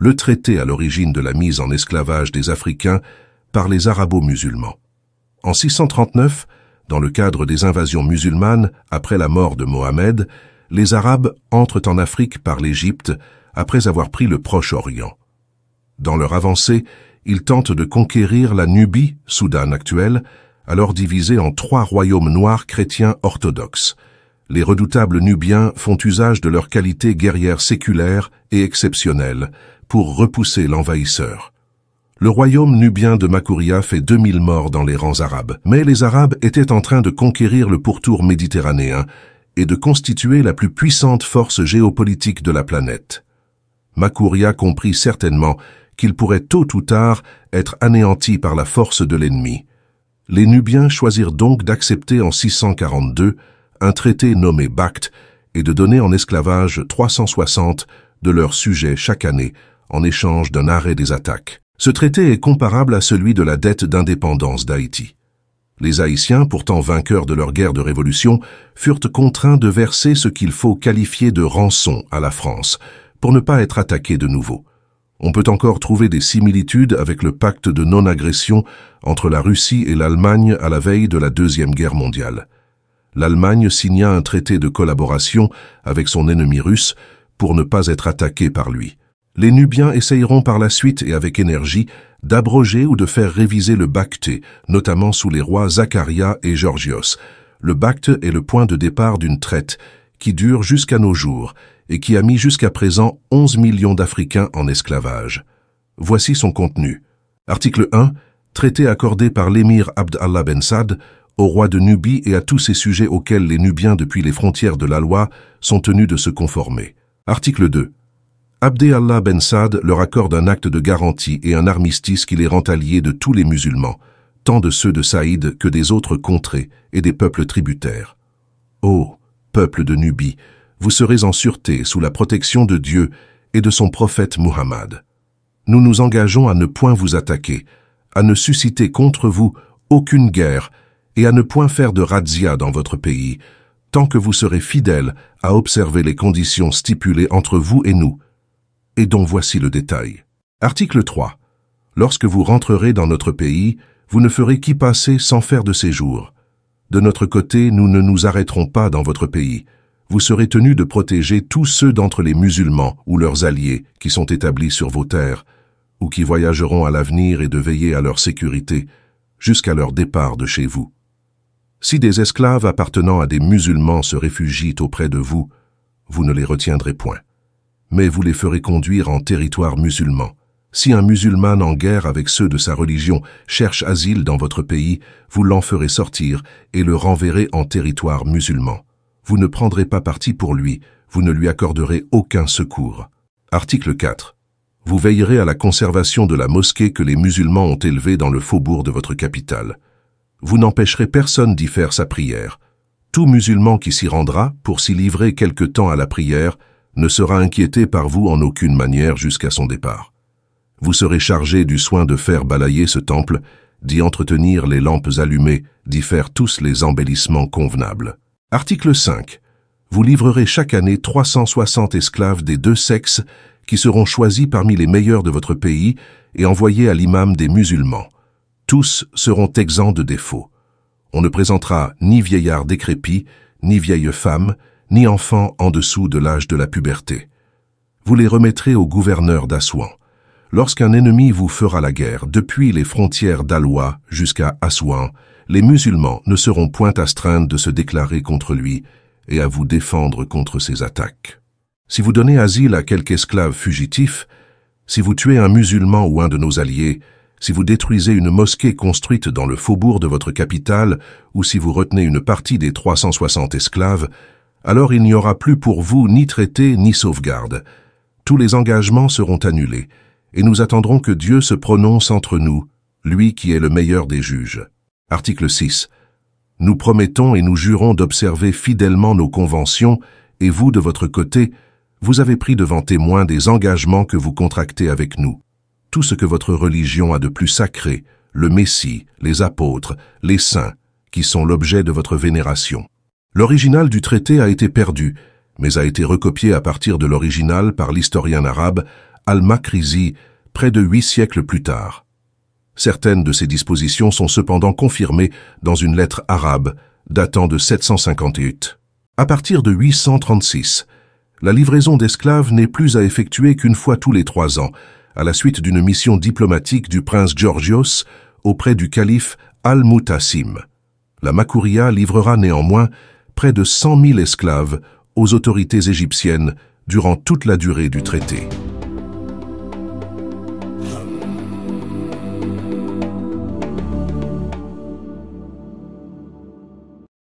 le traité à l'origine de la mise en esclavage des Africains par les arabo-musulmans. En 639, dans le cadre des invasions musulmanes après la mort de Mohammed, les Arabes entrent en Afrique par l'Égypte après avoir pris le Proche-Orient. Dans leur avancée, ils tentent de conquérir la Nubie, Soudan actuelle, alors divisée en 3 royaumes noirs chrétiens orthodoxes. Les redoutables Nubiens font usage de leurs qualités guerrières séculaires et exceptionnelles pour repousser l'envahisseur. Le royaume nubien de Makouria fait 2000 morts dans les rangs arabes, mais les Arabes étaient en train de conquérir le pourtour méditerranéen et de constituer la plus puissante force géopolitique de la planète. Makouria comprit certainement qu'il pourrait tôt ou tard être anéanti par la force de l'ennemi. Les Nubiens choisirent donc d'accepter en 642 un traité nommé Bact et de donner en esclavage 360 de leurs sujets chaque année en échange d'un arrêt des attaques. Ce traité est comparable à celui de la dette d'indépendance d'Haïti. Les Haïtiens, pourtant vainqueurs de leur guerre de révolution, furent contraints de verser ce qu'il faut qualifier de rançon à la France, pour ne pas être attaqués de nouveau. On peut encore trouver des similitudes avec le pacte de non-agression entre la Russie et l'Allemagne à la veille de la Deuxième Guerre mondiale. L'Allemagne signa un traité de collaboration avec son ennemi russe pour ne pas être attaqué par lui. Les Nubiens essayeront par la suite et avec énergie d'abroger ou de faire réviser le Bacté, notamment sous les rois Zacharia et Georgios. Le Bacte est le point de départ d'une traite qui dure jusqu'à nos jours et qui a mis jusqu'à présent 11 millions d'Africains en esclavage. Voici son contenu. Article 1. Traité accordé par l'émir Abd Allah Ben Saad au roi de Nubie et à tous ses sujets auxquels les Nubiens depuis les frontières de la loi sont tenus de se conformer. Article 2. Abd Allah Ben Saad leur accorde un acte de garantie et un armistice qui les rend alliés de tous les musulmans, tant de ceux de Saïd que des autres contrées et des peuples tributaires. Ô peuple de Nubie, vous serez en sûreté sous la protection de Dieu et de son prophète Muhammad. Nous nous engageons à ne point vous attaquer, à ne susciter contre vous aucune guerre et à ne point faire de razzia dans votre pays, tant que vous serez fidèles à observer les conditions stipulées entre vous et nous, et dont voici le détail. Article 3. Lorsque vous rentrerez dans notre pays, vous ne ferez qu'y passer sans faire de séjour. De notre côté, nous ne nous arrêterons pas dans votre pays. Vous serez tenus de protéger tous ceux d'entre les musulmans ou leurs alliés qui sont établis sur vos terres, ou qui voyageront à l'avenir et de veiller à leur sécurité, jusqu'à leur départ de chez vous. Si des esclaves appartenant à des musulmans se réfugient auprès de vous, vous ne les retiendrez point. Mais vous les ferez conduire en territoire musulman. Si un musulman en guerre avec ceux de sa religion cherche asile dans votre pays, vous l'en ferez sortir et le renverrez en territoire musulman. Vous ne prendrez pas parti pour lui, vous ne lui accorderez aucun secours. Article 4. Vous veillerez à la conservation de la mosquée que les musulmans ont élevée dans le faubourg de votre capitale. Vous n'empêcherez personne d'y faire sa prière. Tout musulman qui s'y rendra, pour s'y livrer quelque temps à la prière, ne sera inquiété par vous en aucune manière jusqu'à son départ. Vous serez chargé du soin de faire balayer ce temple, d'y entretenir les lampes allumées, d'y faire tous les embellissements convenables. Article 5. Vous livrerez chaque année 360 esclaves des deux sexes qui seront choisis parmi les meilleurs de votre pays et envoyés à l'imam des musulmans. Tous seront exempts de défauts. On ne présentera ni vieillard décrépit, ni vieille femme, ni enfant en dessous de l'âge de la puberté. Vous les remettrez au gouverneur d'Assouan. Lorsqu'un ennemi vous fera la guerre, depuis les frontières d'Aloua jusqu'à Assouan, les musulmans ne seront point astreints de se déclarer contre lui et à vous défendre contre ses attaques. Si vous donnez asile à quelque esclave fugitif, si vous tuez un musulman ou un de nos alliés, si vous détruisez une mosquée construite dans le faubourg de votre capitale, ou si vous retenez une partie des 360 esclaves, alors il n'y aura plus pour vous ni traité ni sauvegarde. Tous les engagements seront annulés, et nous attendrons que Dieu se prononce entre nous, lui qui est le meilleur des juges. Article 6. Nous promettons et nous jurons d'observer fidèlement nos conventions, et vous, de votre côté, vous avez pris devant témoin des engagements que vous contractez avec nous. Tout ce que votre religion a de plus sacré, le Messie, les apôtres, les saints, qui sont l'objet de votre vénération. L'original du traité a été perdu, mais a été recopié à partir de l'original par l'historien arabe al-Makrizi près de 8 siècles plus tard. Certaines de ces dispositions sont cependant confirmées dans une lettre arabe datant de 758. À partir de 836, la livraison d'esclaves n'est plus à effectuer qu'une fois tous les 3 ans, à la suite d'une mission diplomatique du prince Georgios auprès du calife Al-Mutassim. La Makouria livrera néanmoins près de 100 000 esclaves aux autorités égyptiennes durant toute la durée du traité.